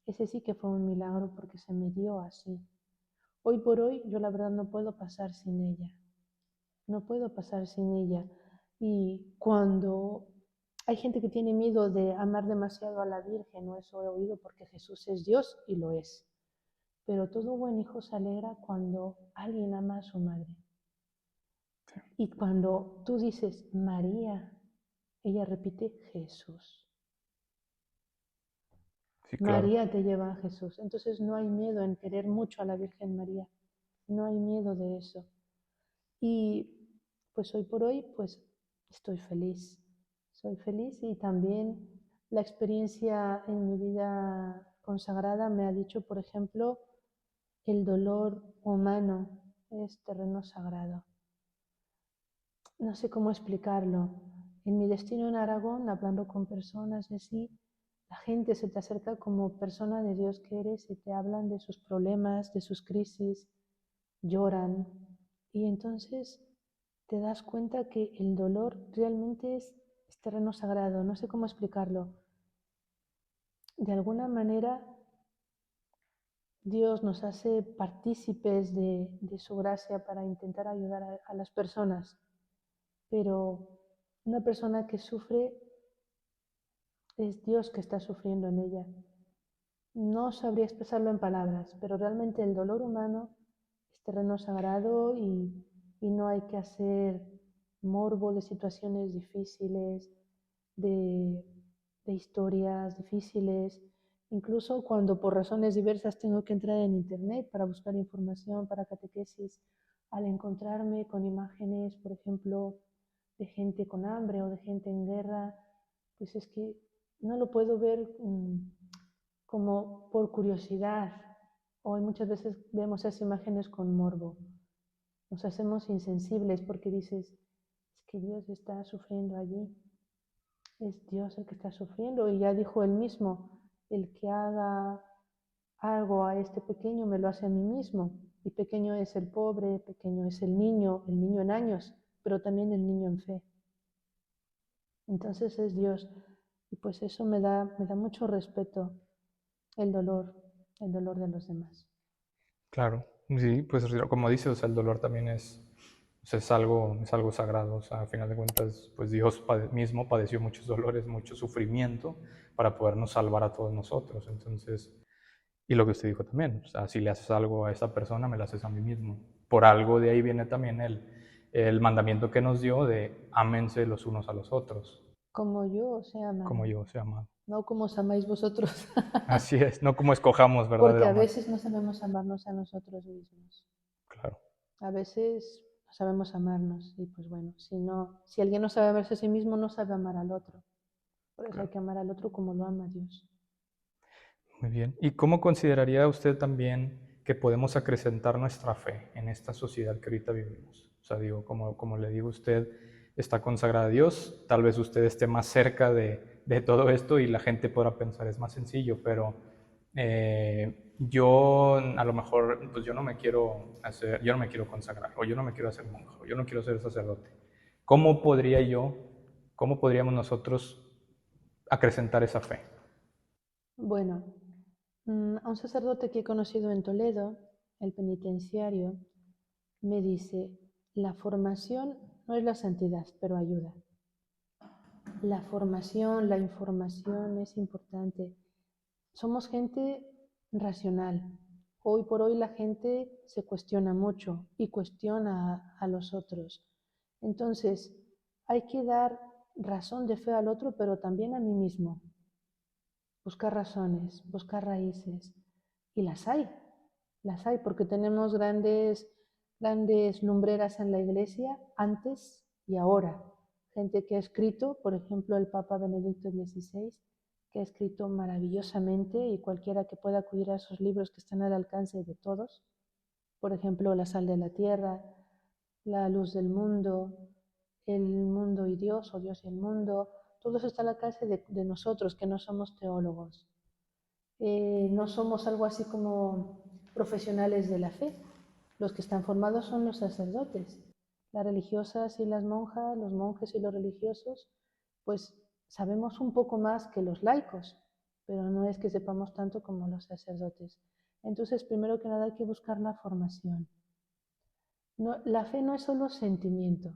Ese sí que fue un milagro porque se me dio así. Hoy por hoy yo la verdad no puedo pasar sin ella. No puedo pasar sin ella. Y cuando hay gente que tiene miedo de amar demasiado a la Virgen, no, eso he oído porque Jesús es Dios y lo es. Pero todo buen hijo se alegra cuando alguien ama a su madre. Y cuando tú dices María, ella repite Jesús. Sí, claro. María te lleva a Jesús. Entonces no hay miedo en querer mucho a la Virgen María. No hay miedo de eso. Y pues hoy por hoy, pues estoy feliz. Soy feliz y también la experiencia en mi vida consagrada me ha dicho, por ejemplo, el dolor humano es terreno sagrado. No sé cómo explicarlo. En mi destino en Aragón, hablando con personas y así, la gente se te acerca como persona de Dios que eres y te hablan de sus problemas, de sus crisis, lloran. Y entonces te das cuenta que el dolor realmente es es terreno sagrado, no sé cómo explicarlo. De alguna manera Dios nos hace partícipes de su gracia para intentar ayudar a las personas, pero una persona que sufre es Dios que está sufriendo en ella. No sabría expresarlo en palabras, pero realmente el dolor humano es terreno sagrado y no hay que hacer morbo de situaciones difíciles, de, de historias difíciles. Incluso cuando por razones diversas tengo que entrar en internet para buscar información para catequesis, al encontrarme con imágenes, por ejemplo, de gente con hambre o de gente en guerra, pues es que no lo puedo ver como por curiosidad. Hoy muchas veces vemos esas imágenes con morbo. Nos hacemos insensibles porque dices, es que Dios está sufriendo allí. Es Dios el que está sufriendo. Y ya dijo él mismo, el que haga algo a este pequeño me lo hace a mí mismo. Y pequeño es el pobre, pequeño es el niño en años, pero también el niño en fe. Entonces es Dios. Y pues eso me da mucho respeto, el dolor de los demás. Claro, sí, pues como dices, o sea, el dolor también o sea, es algo sagrado, o sea, a final de cuentas, pues Dios mismo padeció muchos dolores, mucho sufrimiento para podernos salvar a todos nosotros, entonces, y lo que usted dijo también, o sea, si le haces algo a esa persona, me lo haces a mí mismo. Por algo de ahí viene también el mandamiento que nos dio de ámense los unos a los otros, Como yo os he como amado, yo os he amado. no como os amáis vosotros. Así es, no como escojamos, ¿verdad?, de Porque a amar. veces no sabemos amarnos a nosotros mismos. Claro, A veces no sabemos amarnos y pues bueno, si alguien no sabe amarse a sí mismo, no sabe amar al otro. Por eso hay claro. que amar al otro como lo ama Dios. Muy bien. ¿Y cómo consideraría usted también que podemos acrecentar nuestra fe en esta sociedad que ahorita vivimos? O sea, digo, como le digo, usted está consagrada a Dios, tal vez usted esté más cerca de todo esto y la gente podrá pensar es más sencillo, pero yo a lo mejor, pues yo no me quiero consagrar, o yo no me quiero hacer monja, o yo no quiero ser sacerdote. ¿Cómo cómo podríamos nosotros acrecentar esa fe? Bueno, a un sacerdote que he conocido en Toledo, el penitenciario, me dice, la formación no es la santidad, pero ayuda. La formación, la información es importante. Somos gente racional. Hoy por hoy la gente se cuestiona mucho y cuestiona a los otros. Entonces, hay que dar razón de fe al otro, pero también a mí mismo. Buscar razones, buscar raíces. Y las hay porque tenemos grandes lumbreras en la iglesia antes y ahora. Gente que ha escrito, por ejemplo, el Papa Benedicto XVI, que ha escrito maravillosamente y cualquiera que pueda acudir a esos libros que están al alcance de todos. Por ejemplo, La sal de la tierra, La luz del mundo, El mundo y Dios o Dios y el mundo. Todo eso está al alcance de nosotros que no somos teólogos. No somos algo así como profesionales de la fe. Los que están formados son los sacerdotes. Las religiosas y las monjas, los monjes y los religiosos, pues sabemos un poco más que los laicos, pero no es que sepamos tanto como los sacerdotes. Entonces, primero que nada hay que buscar la formación. No, la fe no es solo sentimiento,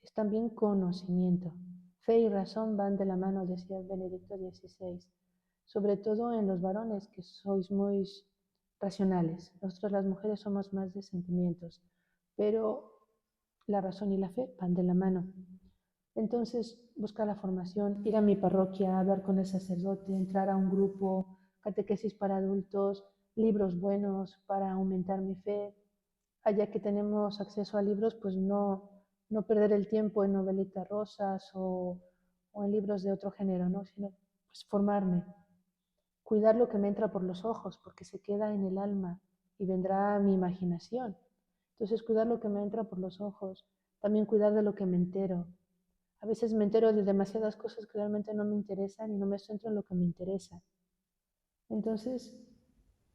es también conocimiento. Fe y razón van de la mano, decía Benedicto XVI, sobre todo en los varones que sois muy racionales. Nosotros las mujeres somos más de sentimientos, pero la razón y la fe van de la mano. Entonces, buscar la formación, ir a mi parroquia, hablar con el sacerdote, entrar a un grupo, catequesis para adultos, libros buenos para aumentar mi fe. Allá que tenemos acceso a libros, pues no perder el tiempo en novelitas rosas o en libros de otro género, ¿no? Sino pues formarme, cuidar lo que me entra por los ojos, porque se queda en el alma y vendrá a mi imaginación. Entonces, cuidar lo que me entra por los ojos, también cuidar de lo que me entero. A veces me entero de demasiadas cosas que realmente no me interesan y no me centro en lo que me interesa. Entonces,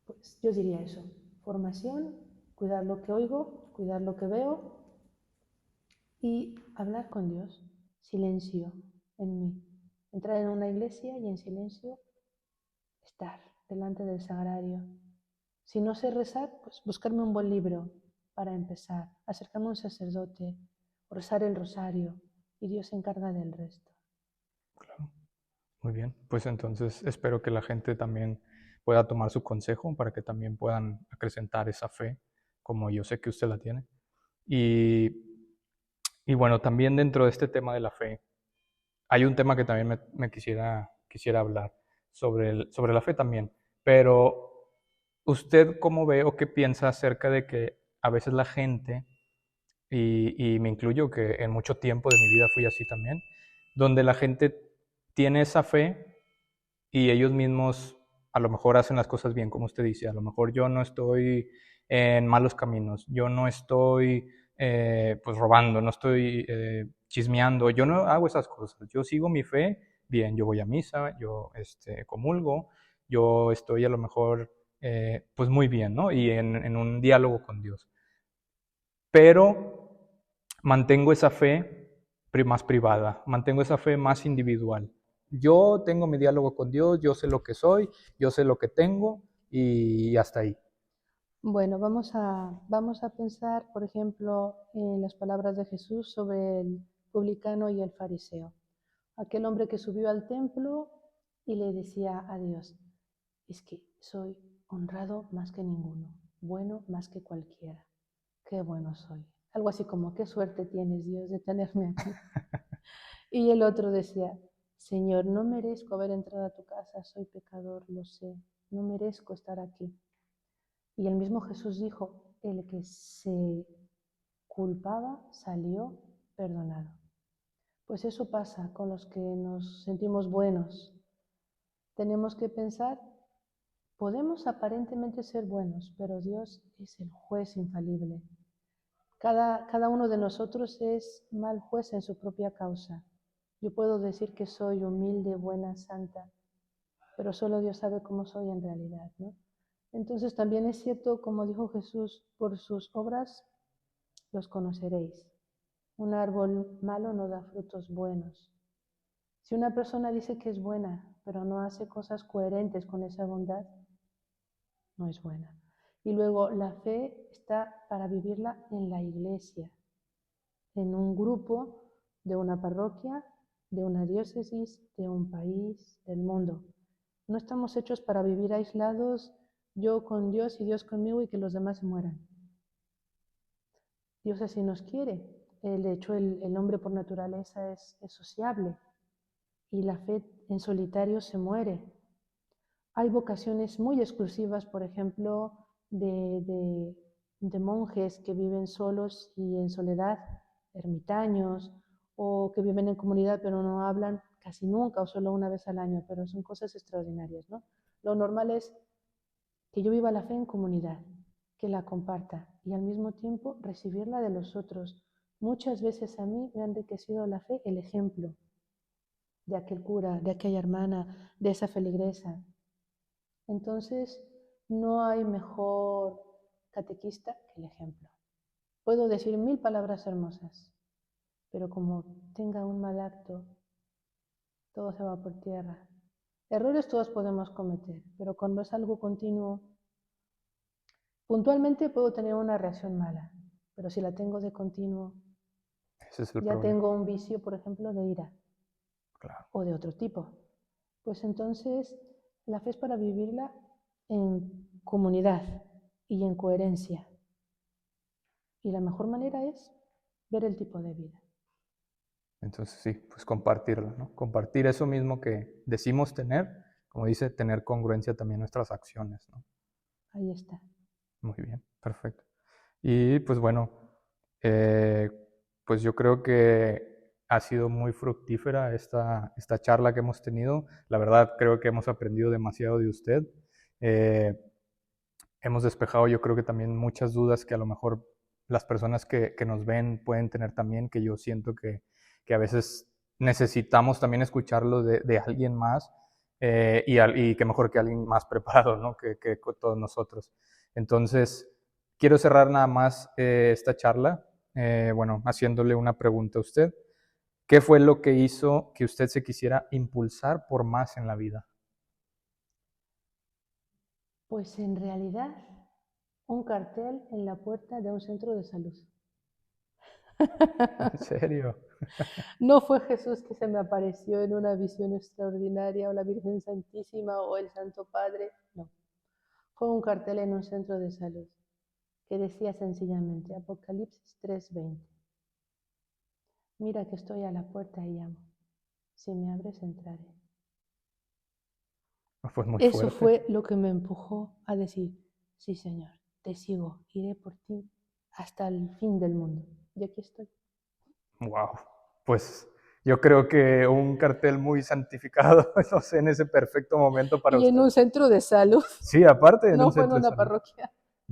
pues yo diría eso, formación, cuidar lo que oigo, cuidar lo que veo y hablar con Dios, silencio. en mí. Entrar en una iglesia y en silencio estar delante del sagrario. Si no sé rezar, pues buscarme un buen libro para empezar, acercarme a un sacerdote, o rezar el rosario, y Dios se encarga del resto. Claro. Muy bien, pues entonces espero que la gente también pueda tomar su consejo para que también puedan acrecentar esa fe, como yo sé que usted la tiene. Y, y bueno, también dentro de este tema de la fe, hay un tema que también me quisiera hablar sobre la fe también, pero ¿usted cómo ve o qué piensa acerca de que a veces la gente, y me incluyo que en mucho tiempo de mi vida fui así también, donde la gente tiene esa fe y ellos mismos a lo mejor hacen las cosas bien, como usted dice, a lo mejor yo no estoy en malos caminos, yo no estoy pues robando, no estoy chismeando, yo no hago esas cosas, yo sigo mi fe bien, yo voy a misa, yo comulgo, yo estoy a lo mejor pues muy bien, ¿no? Y en un diálogo con Dios. Pero mantengo esa fe más privada, mantengo esa fe más individual. Yo tengo mi diálogo con Dios, yo sé lo que soy, yo sé lo que tengo y hasta ahí. Bueno, vamos a pensar, por ejemplo, en las palabras de Jesús sobre el publicano y el fariseo. Aquel hombre que subió al templo y le decía a Dios, es que soy honrado más que ninguno, bueno más que cualquiera, qué bueno soy. Algo así como, qué suerte tienes, Dios, de tenerme aquí. Y el otro decía, Señor, no merezco haber entrado a tu casa, soy pecador, lo sé, no merezco estar aquí. Y el mismo Jesús dijo, el que se culpaba salió perdonado. Pues eso pasa con los que nos sentimos buenos. Tenemos que pensar, podemos aparentemente ser buenos, pero Dios es el juez infalible. Cada uno de nosotros es mal juez en su propia causa. Yo puedo decir que soy humilde, buena, santa, pero solo Dios sabe cómo soy en realidad, ¿no? Entonces también es cierto, como dijo Jesús, por sus obras los conoceréis. Un árbol malo no da frutos buenos. Si una persona dice que es buena, pero no hace cosas coherentes con esa bondad, no es buena. Y luego la fe está para vivirla en la iglesia, en un grupo de una parroquia, de una diócesis, de un país, del mundo. No estamos hechos para vivir aislados, yo con Dios y Dios conmigo y que los demás se mueran. Dios así nos quiere. De hecho, el hombre por naturaleza es sociable y la fe en solitario se muere. Hay vocaciones muy exclusivas, por ejemplo, de monjes que viven solos y en soledad, ermitaños, o que viven en comunidad pero no hablan casi nunca o solo una vez al año, pero son cosas extraordinarias, ¿no? Lo normal es que yo viva la fe en comunidad, que la comparta y al mismo tiempo recibirla de los otros. Muchas veces a mí me ha enriquecido la fe el ejemplo de aquel cura, de aquella hermana, de esa feligresa. Entonces, no hay mejor catequista que el ejemplo. Puedo decir 1000 palabras hermosas, pero como tenga un mal acto, todo se va por tierra. Errores todos podemos cometer, pero cuando es algo continuo, puntualmente puedo tener una reacción mala, pero si la tengo de continuo, Ese es el ya problema. tengo un vicio, por ejemplo, de ira. Claro. O de otro tipo. Pues entonces la fe es para vivirla en comunidad y en coherencia. Y la mejor manera es ver el tipo de vida. Entonces sí, pues compartirlo, ¿no? Compartir eso mismo que decimos tener, como dice, tener congruencia también en nuestras acciones, ¿no? Ahí está. Muy bien, perfecto. Y pues bueno, pues yo creo que ha sido muy fructífera esta charla que hemos tenido. La verdad, creo que hemos aprendido demasiado de usted. Hemos despejado, yo creo que también muchas dudas que a lo mejor las personas que nos ven pueden tener también, que yo siento que a veces necesitamos también escucharlo de alguien más y que mejor que alguien más preparado, ¿no? que todos nosotros. Entonces, quiero cerrar nada más esta charla, bueno, haciéndole una pregunta a usted. ¿Qué fue lo que hizo que usted se quisiera impulsar por más en la vida? Pues en realidad, un cartel en la puerta de un centro de salud. ¿En serio? No fue Jesús que se me apareció en una visión extraordinaria, o la Virgen Santísima, o el Santo Padre, no. Fue un cartel en un centro de salud que decía sencillamente, Apocalipsis 3:20. Mira que estoy a la puerta y llamo. Si me abres, entraré. Fue muy Eso fuerte. fue lo que me empujó a decir, sí, Señor, te sigo, iré por ti hasta el fin del mundo. Y aquí estoy. Wow. Pues yo creo que un cartel muy santificado, no sé, en ese perfecto momento para Y en usted. un centro de salud, Sí, aparte en no un fue en centro de una salud. parroquia.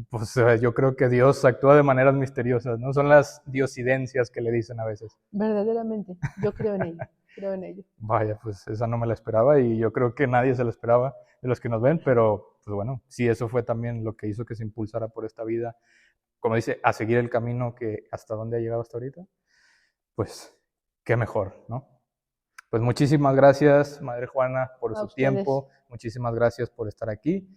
Pues yo creo que Dios actúa de maneras misteriosas, ¿no? Son las diosidencias que le dicen a veces. Verdaderamente, yo creo en ello, creo en ello. Vaya, pues esa no me la esperaba y yo creo que nadie se la esperaba de los que nos ven, pero pues bueno, sí, eso fue también lo que hizo que se impulsara por esta vida, como dice, a seguir el camino que hasta dónde ha llegado hasta ahorita, pues qué mejor, ¿no? Pues muchísimas gracias, Madre Juana, por A su ustedes. tiempo, muchísimas gracias por estar aquí.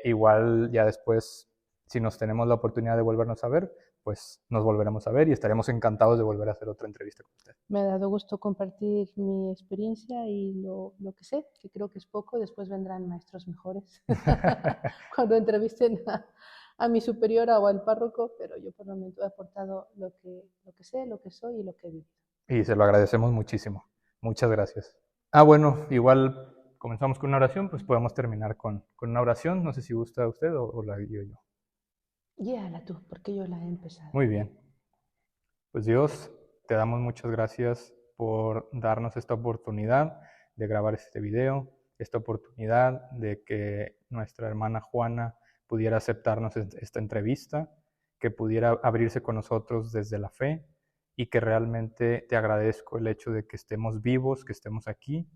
Igual ya después, si nos tenemos la oportunidad de volvernos a ver, pues nos volveremos a ver y estaremos encantados de volver a hacer otra entrevista con usted. Me ha dado gusto compartir mi experiencia y lo que sé, que creo que es poco. Después vendrán maestros mejores cuando entrevisten a mi superiora o al párroco, pero yo por el momento he aportado lo que sé, lo que soy y lo que he vivido. Y se lo agradecemos muchísimo. Muchas gracias. Ah, bueno, igual comenzamos con una oración, pues podemos terminar con una oración. No sé si gusta usted o la guío yo. Guíala tú, porque yo la he empezado. Muy bien. Pues Dios, te damos muchas gracias por darnos esta oportunidad de grabar este video, esta oportunidad de que nuestra hermana Juana pudiera aceptarnos esta entrevista, que pudiera abrirse con nosotros desde la fe y que realmente te agradezco el hecho de que estemos vivos, que estemos aquí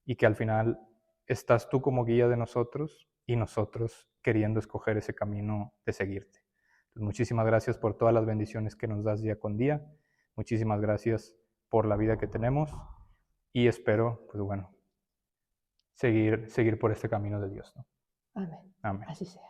y que al final estás tú como guía de nosotros y nosotros queriendo escoger ese camino de seguirte. Entonces, muchísimas gracias por todas las bendiciones que nos das día con día. Muchísimas gracias por la vida que tenemos y espero, pues bueno, seguir por este camino de Dios, ¿no? Amén. Amén. Así sea.